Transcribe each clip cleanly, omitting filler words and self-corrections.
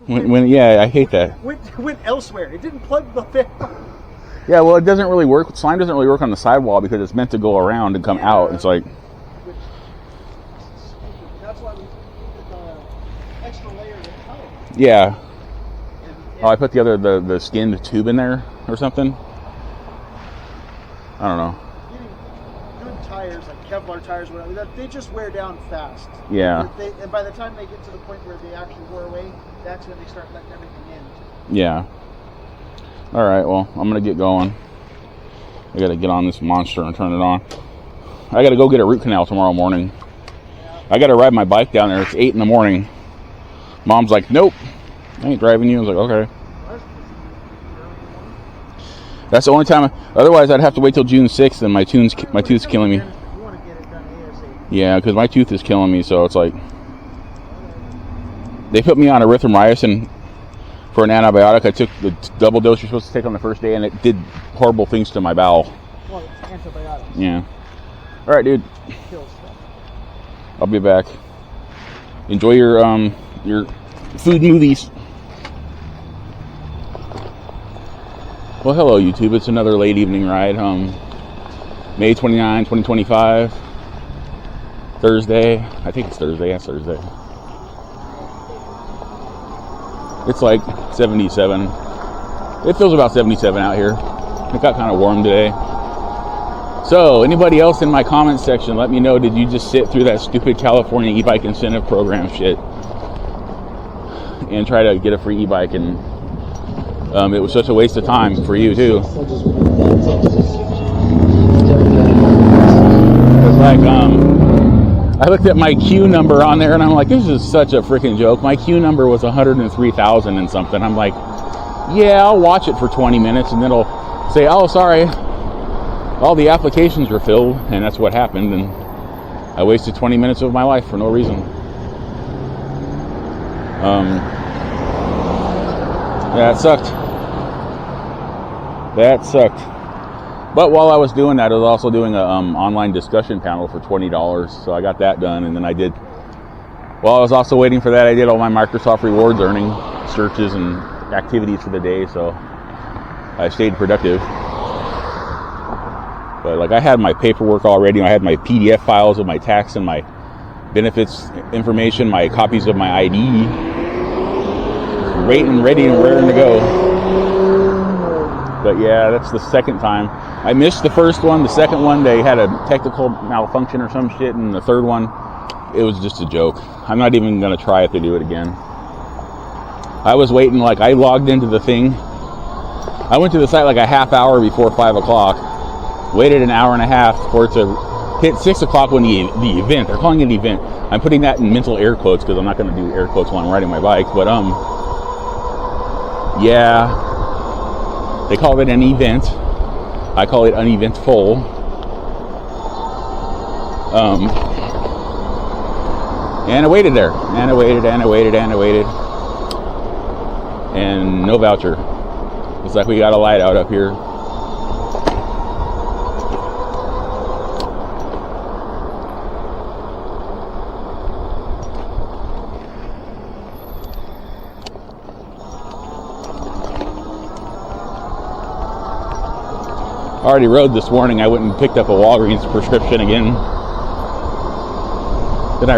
Yeah, I hate that. Went elsewhere. It didn't plug the thing. Yeah, well, it doesn't really work. Slime doesn't really work on the sidewall because it's meant to go around and come out. It's like... That's why we put the extra layer of tile. Yeah. Oh, I put the skinned tube in there or something. I don't know. Good tires, like Kevlar tires, whatever, they just wear down fast. Yeah. And by the time they get to the point where they actually wear away, that's when they start letting everything in. Yeah. All right, well, I'm going to get going. I got to get on this monster and turn it on. I got to go get a root canal tomorrow morning. I got to ride my bike down there. It's 8 in the morning. Mom's like, nope, I ain't driving you. I was like, okay. That's the only time. Otherwise, I'd have to wait till June 6th, and my tooth's killing me. You want to get it done ASAP. Yeah, because my tooth is killing me, so it's like... They put me on erythromycin for an antibiotic. I took the double dose you're supposed to take on the first day, and it did horrible things to my bowel. Well, it's antibiotics. Yeah. All right, dude. Kills stuff. I'll be back. Enjoy your food movies. Well, hello, YouTube. It's another late evening ride. May 29, 2025. Thursday. I think it's Thursday. Yeah, it's Thursday. It's like 77. It feels about 77 out here. It got kind of warm today. So, anybody else in my comments section, let me know, did you just sit through that stupid California e-bike incentive program shit and try to get a free e-bike, and it was such a waste of time for you too. It's like, I looked at my queue number on there and I'm like, this is such a freaking joke. My queue number was 103,000 and something. I'm like, yeah, I'll watch it for 20 minutes and then it'll say, oh, sorry, all the applications were filled, and that's what happened, and I wasted 20 minutes of my life for no reason. Yeah, it sucked. That sucked. But while I was doing that, I was also doing a online discussion panel for $20, so I got that done, and then I did, while I was also waiting for that, I did all my Microsoft Rewards earning searches and activities for the day, so I stayed productive. But like, I had my paperwork already. I had my PDF files of my tax and my benefits information, my copies of my ID, waiting, ready, and raring to go. But yeah, that's the second time. I missed the first one. The second one, they had a technical malfunction or some shit, and the third one, it was just a joke. I'm not even gonna try if they do it again. I was waiting, like, I logged into the thing. I went to the site like a half hour before 5 o'clock. Waited an hour and a half for it to hit 6 o'clock when the event, they're calling it an event. I'm putting that in mental air quotes because I'm not going to do air quotes while I'm riding my bike. But, yeah, they call it an event. I call it uneventful. And I waited there. And I waited. And no voucher. Looks like we got a light out up here. I already rode this morning. I went and picked up a Walgreens prescription again. Then I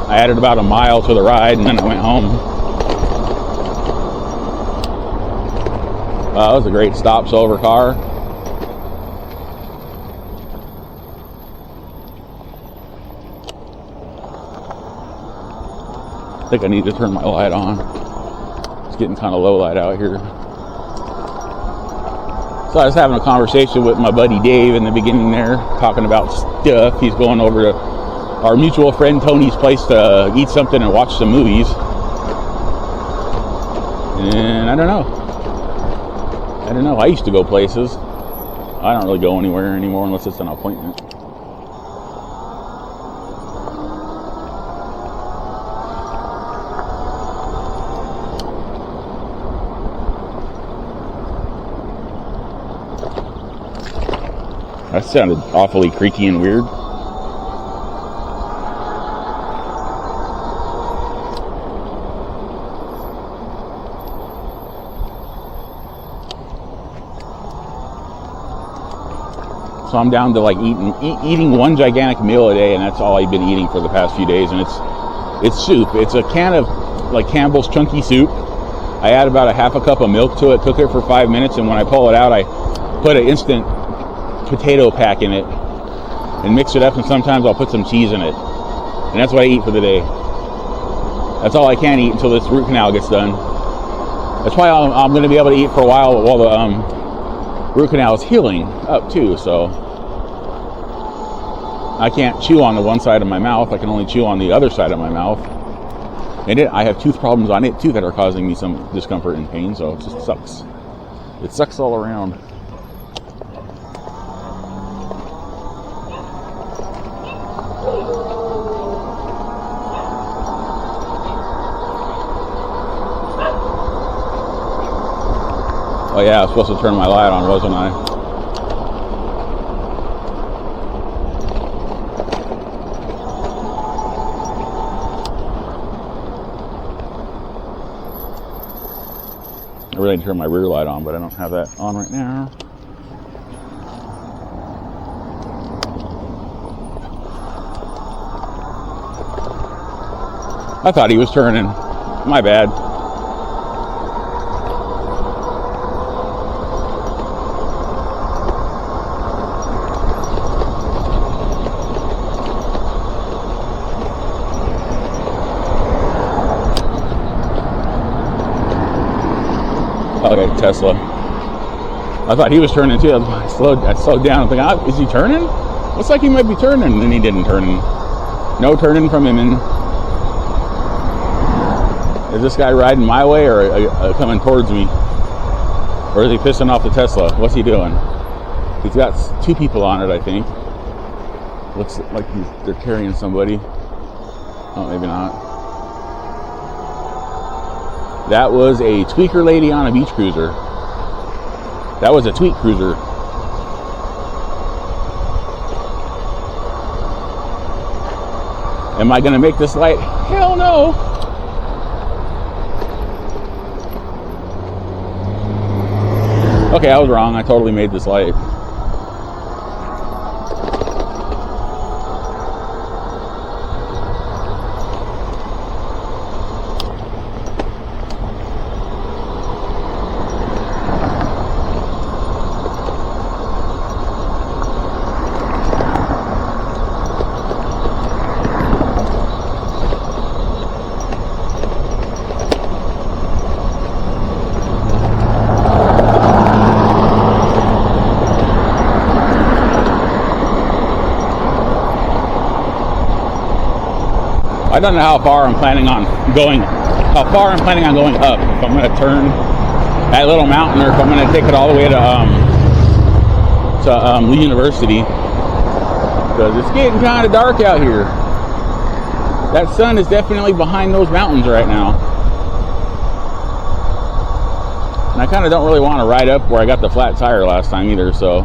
added about a mile to the ride, and then I went home. That was a great stop, silver car. I think I need to turn my light on. It's getting kind of low light out here. So I was having a conversation with my buddy Dave in the beginning there, talking about stuff. He's going over to our mutual friend Tony's place to eat something and watch some movies. And I don't know. I used to go places. I don't really go anywhere anymore unless it's an appointment. That sounded awfully creaky and weird. So I'm down to like eating one gigantic meal a day, and that's all I've been eating for the past few days. And it's soup. It's a can of like Campbell's chunky soup. I add about a half a cup of milk to it, cook it for 5 minutes, and when I pull it out, I put an instant potato pack in it and mix it up, and sometimes I'll put some cheese in it. And that's what I eat for the day. That's all I can eat until this root canal gets done. That's why I'm going to be able to eat for a while the root canal is healing up too. So I can't chew on the one side of my mouth. I can only chew on the other side of my mouth. And I have tooth problems on it too that are causing me some discomfort and pain. So it just sucks. It sucks all around. Oh yeah, I was supposed to turn my light on, wasn't I? I really need to turn my rear light on, but I don't have that on right now. I thought he was turning. My bad. Okay, Tesla. I thought he was turning too. I slowed down. I'm thinking, is he turning? Looks like he might be turning. And then he didn't turn. No turning from him. And is this guy riding my way or coming towards me? Or is he pissing off the Tesla? What's he doing? He's got 2 people on it, I think. Looks like they're carrying somebody. Oh, maybe not. That was a tweaker lady on a beach cruiser. That was a tweak cruiser. Am I going to make this light? Hell no. Okay, I was wrong. I totally made this light. I don't know how far I'm planning on going. How far I'm planning on going up. If I'm going to turn that little mountain, or if I'm going to take it all the way to Lee University, because it's getting kind of dark out here. That sun is definitely behind those mountains right now, and I kind of don't really want to ride up where I got the flat tire last time either. So.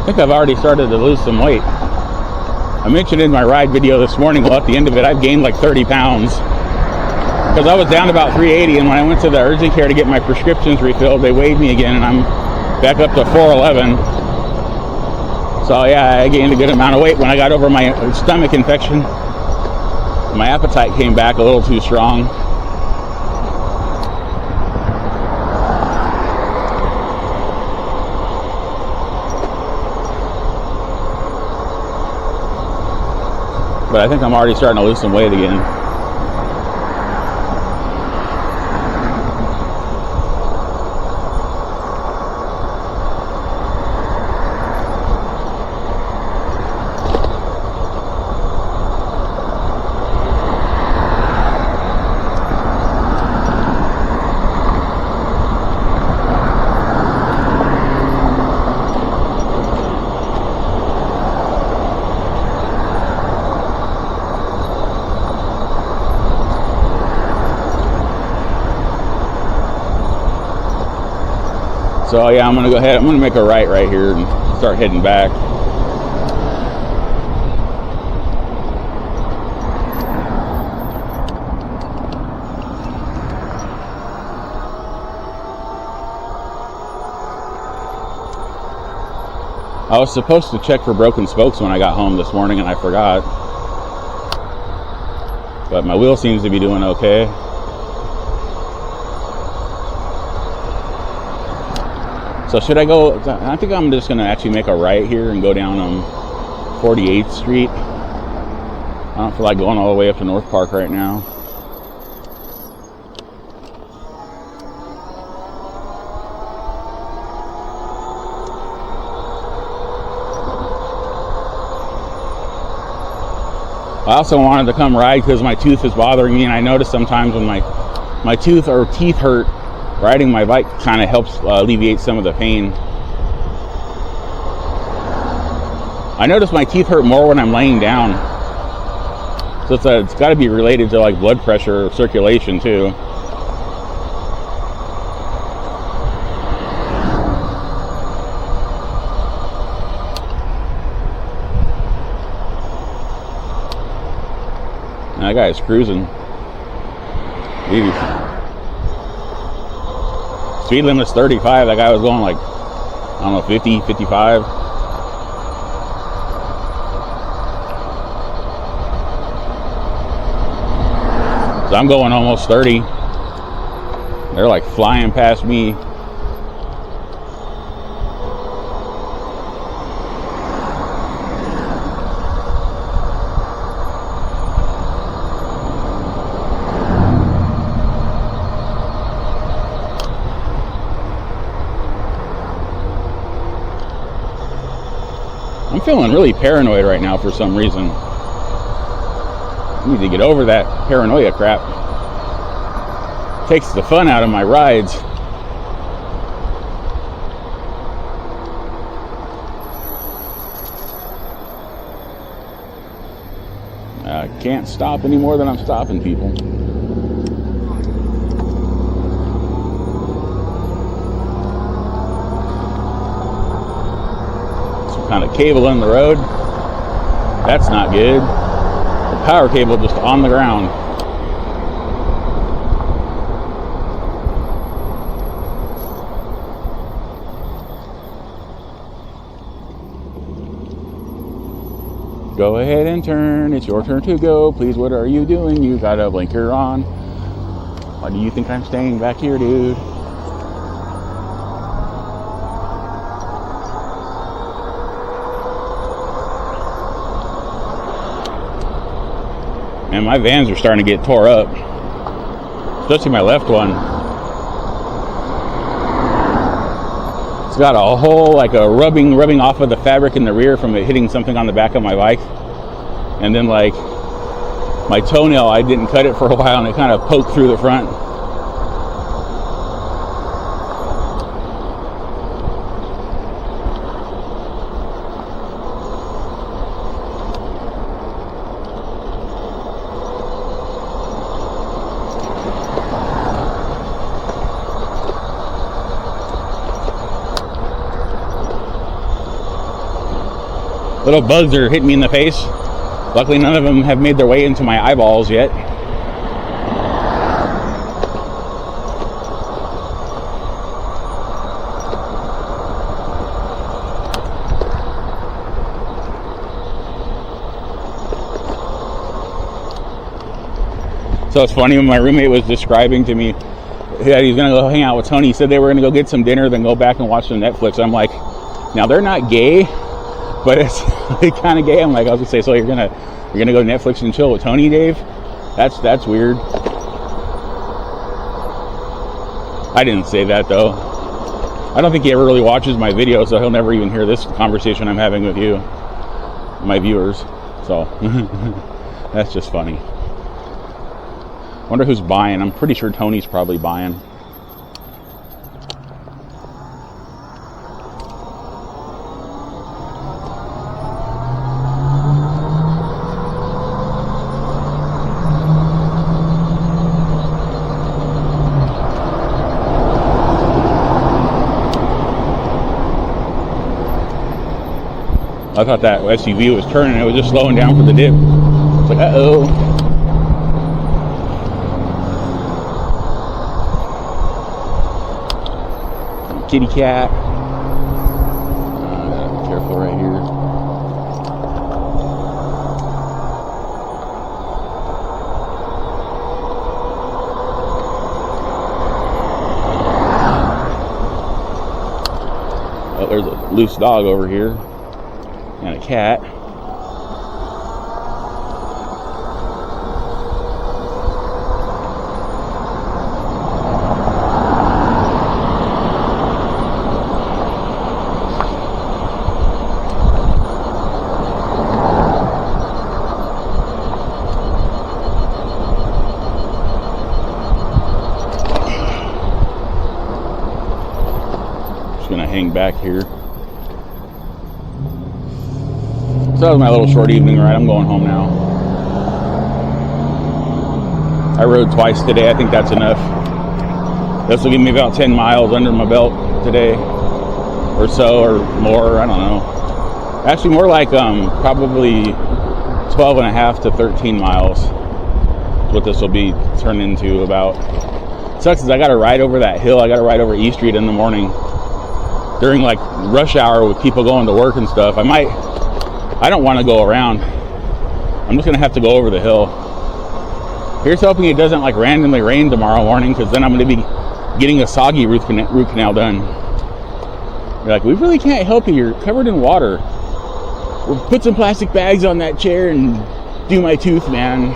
think I've already started to lose some weight. I mentioned in my ride video this morning, well, at the end of it, I've gained like 30 pounds. Because I was down to about 380, and when I went to the urgent care to get my prescriptions refilled, they weighed me again, and I'm back up to 411. So yeah, I gained a good amount of weight. When I got over my stomach infection, my appetite came back a little too strong. But I think I'm already starting to lose some weight again. So yeah, I'm gonna go ahead. I'm gonna make a right here and start heading back. I was supposed to check for broken spokes when I got home this morning, and I forgot. But my wheel seems to be doing okay. So should I go? I think I'm just going to actually make a right here and go down 48th Street. I don't feel like going all the way up to North Park right now. I also wanted to come ride because my tooth is bothering me, and I notice sometimes when my tooth or teeth hurt, riding my bike kind of helps alleviate some of the pain. I notice my teeth hurt more when I'm laying down. So it's got to be related to like blood pressure or circulation too. And that guy is cruising. Jeez. Speed limit's 35. That guy was going like, I don't know, 50, 55. So I'm going almost 30. They're like flying past me. I'm feeling really paranoid right now for some reason. I need to get over that paranoia crap. It takes the fun out of my rides. I can't stop any more than I'm stopping people. Kind of cable in the road. That's not good. The power cable just on the ground. Go ahead and turn. It's your turn to go. Please, what are you doing? You got a blinker on. Why do you think I'm staying back here, dude? And my vans are starting to get tore up, especially my left one. It's got a hole, like a rubbing off of the fabric in the rear from it hitting something on the back of my bike. And then like my toenail, I didn't cut it for a while and it kind of poked through the front. Little bugs are hitting me in the face. Luckily, none of them have made their way into my eyeballs yet. So it's funny when my roommate was describing to me that he's gonna go hang out with Tony. He said they were gonna go get some dinner, then go back and watch some Netflix. I'm like, now they're not gay, but it's like kind of gay. I'm like, I was gonna say, so you're gonna go Netflix and chill with Tony, Dave? That's weird. I didn't say that though. I don't think he ever really watches my videos, so he'll never even hear this conversation I'm having with you, my viewers. So that's just funny. Wonder who's buying. I'm pretty sure Tony's probably buying. I thought that SUV was turning. It was just slowing down for the dip. It's like, uh-oh. Kitty cat. Be careful right here. Oh, there's a loose dog over here. And a cat. Hang back here. So that was my little short evening ride. I'm going home now. I rode twice today. I think that's enough. This will give me about 10 miles under my belt today, or so, or more. I don't know. Actually, more like probably 12 and a half to 13 miles. What this will be turned into about. Sucks is I got to ride over that hill. I got to ride over E Street in the morning during like rush hour with people going to work and stuff. I don't want to go around. I'm just gonna have to go over the hill. Here's hoping it doesn't like randomly rain tomorrow morning, because then I'm gonna be getting a soggy root canal done. You're like, we really can't help you. You're covered in water. We'll put some plastic bags on that chair and do my tooth, man.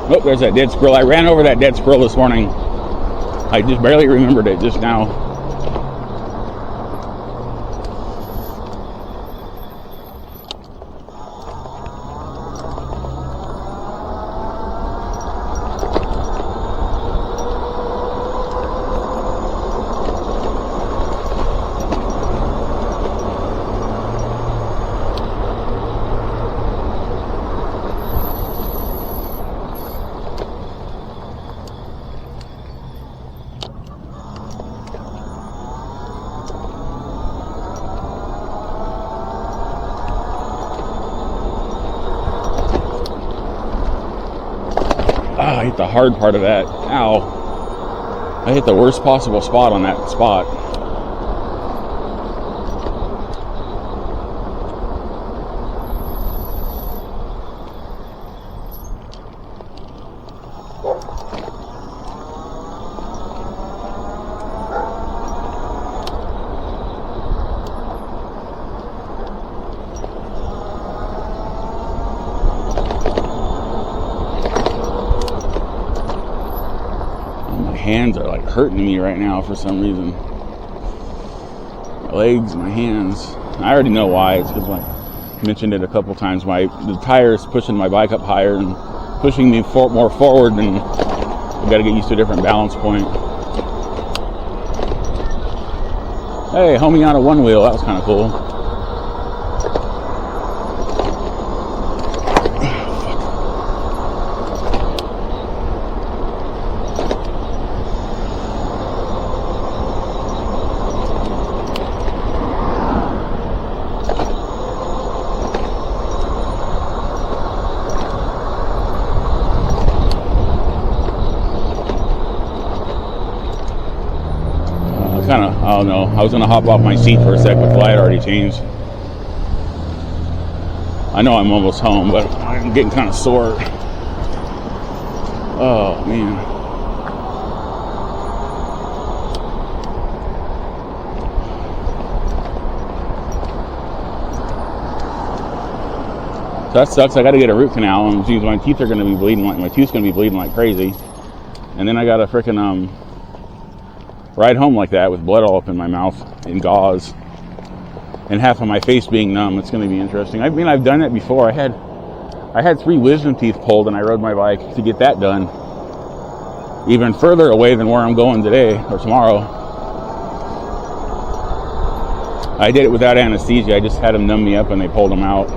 Oh, there's that dead squirrel. I ran over that dead squirrel this morning. I just barely remembered it just now. hit the hard part of that. Ow. I hit the worst possible spot on that spot. Hands are like hurting me right now for some reason. My legs, my hands. I already know why. It's because I mentioned it a couple times. The tire is pushing my bike up higher and pushing me more forward, and I've got to get used to a different balance point. Hey, homie on a one wheel. That was kind of cool. Oh no, I was gonna hop off my seat for a sec, but the light already changed. I know I'm almost home, but I'm getting kind of sore. Oh man. So that sucks. I gotta get a root canal, and geez, my teeth are gonna be bleeding like, my tooth's gonna be bleeding like crazy. And then I gotta frickin' ride home like that with blood all up in my mouth and gauze and half of my face being numb. It's going to be interesting. I mean, I've done it before. I had 3 wisdom teeth pulled, and I rode my bike to get that done even further away than where I'm going today or tomorrow. I did it without anesthesia. I just had them numb me up and they pulled them out.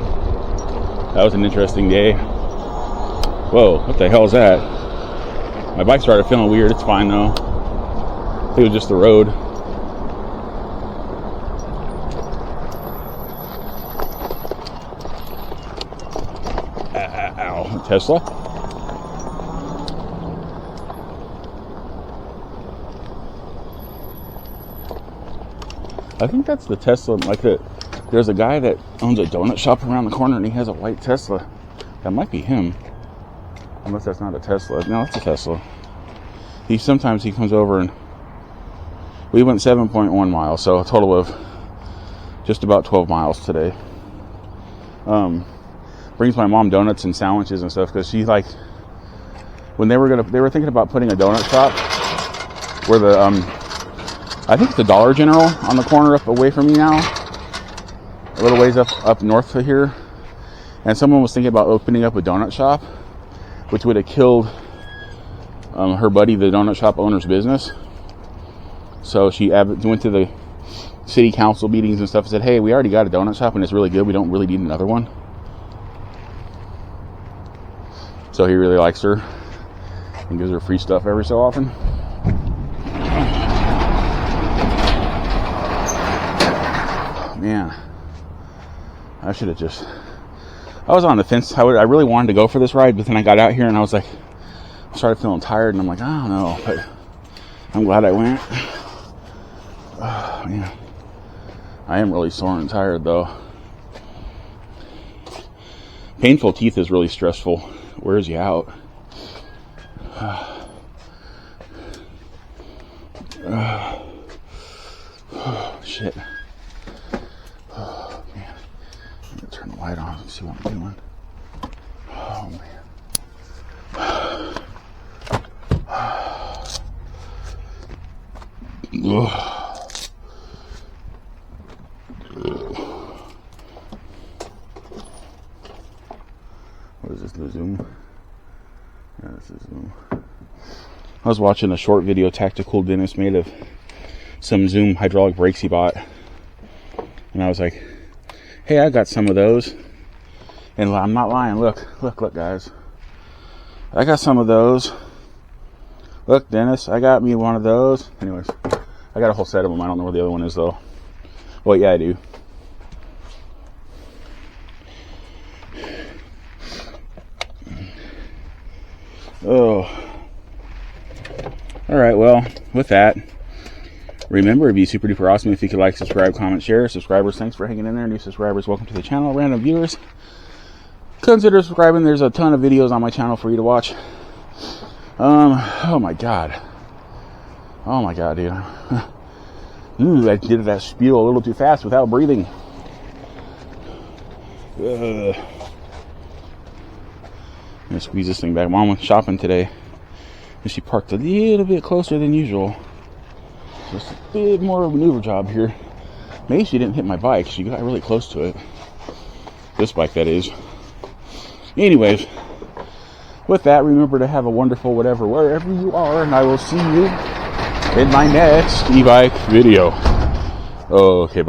That was an interesting day. Whoa, what the hell is that? My bike started feeling weird. It's fine though. It was just the road. Ow. Tesla? I think that's the Tesla. There's a guy that owns a donut shop around the corner and he has a white Tesla. That might be him. Unless that's not a Tesla. No, it's a Tesla. Sometimes he comes over and we went 7.1 miles, so a total of just about 12 miles today. Brings my mom donuts and sandwiches and stuff, because she when they were thinking about putting a donut shop where I think it's the Dollar General on the corner up away from me now, a little ways up north of here, and someone was thinking about opening up a donut shop, which would have killed her buddy, the donut shop owner's business. So she went to the city council meetings and stuff and said, hey, we already got a donut shop and it's really good. We don't really need another one. So he really likes her and gives her free stuff every so often. Man, I should have just... I was on the fence. I really wanted to go for this ride, but then I got out here and I started feeling tired, and I'm like, I don't know, but I'm glad I went. Oh, man. I am really sore and tired, though. Painful teeth is really stressful. Wears you out. Shit. Oh, man. I'm going to turn the light on and see what I'm doing. Oh, man. What is this, the Zoom? Yeah, this is Zoom. I was watching a short video Tactical Dennis made of some Zoom hydraulic brakes he bought, and I was like, hey, I got some of those, and I'm not lying. Look guys, I got some of those. Look, Dennis, I got me one of those. Anyways, I got a whole set of them. I don't know where the other one is though. Well, yeah, I do. Oh. Alright, well, with that, remember, it'd be super duper awesome if you could like, subscribe, comment, share. Subscribers, thanks for hanging in there. New subscribers, welcome to the channel. Random viewers, consider subscribing. There's a ton of videos on my channel for you to watch. Oh my god. Oh my god, dude. Ooh, I did that spiel a little too fast without breathing. I'm gonna squeeze this thing back. Mom went shopping today, and she parked a little bit closer than usual. Just a bit more of a maneuver job here. Maybe she didn't hit my bike. She got really close to it. This bike, that is. Anyways, with that, remember to have a wonderful whatever, wherever you are, and I will see you in my next e-bike video. Okay, bye.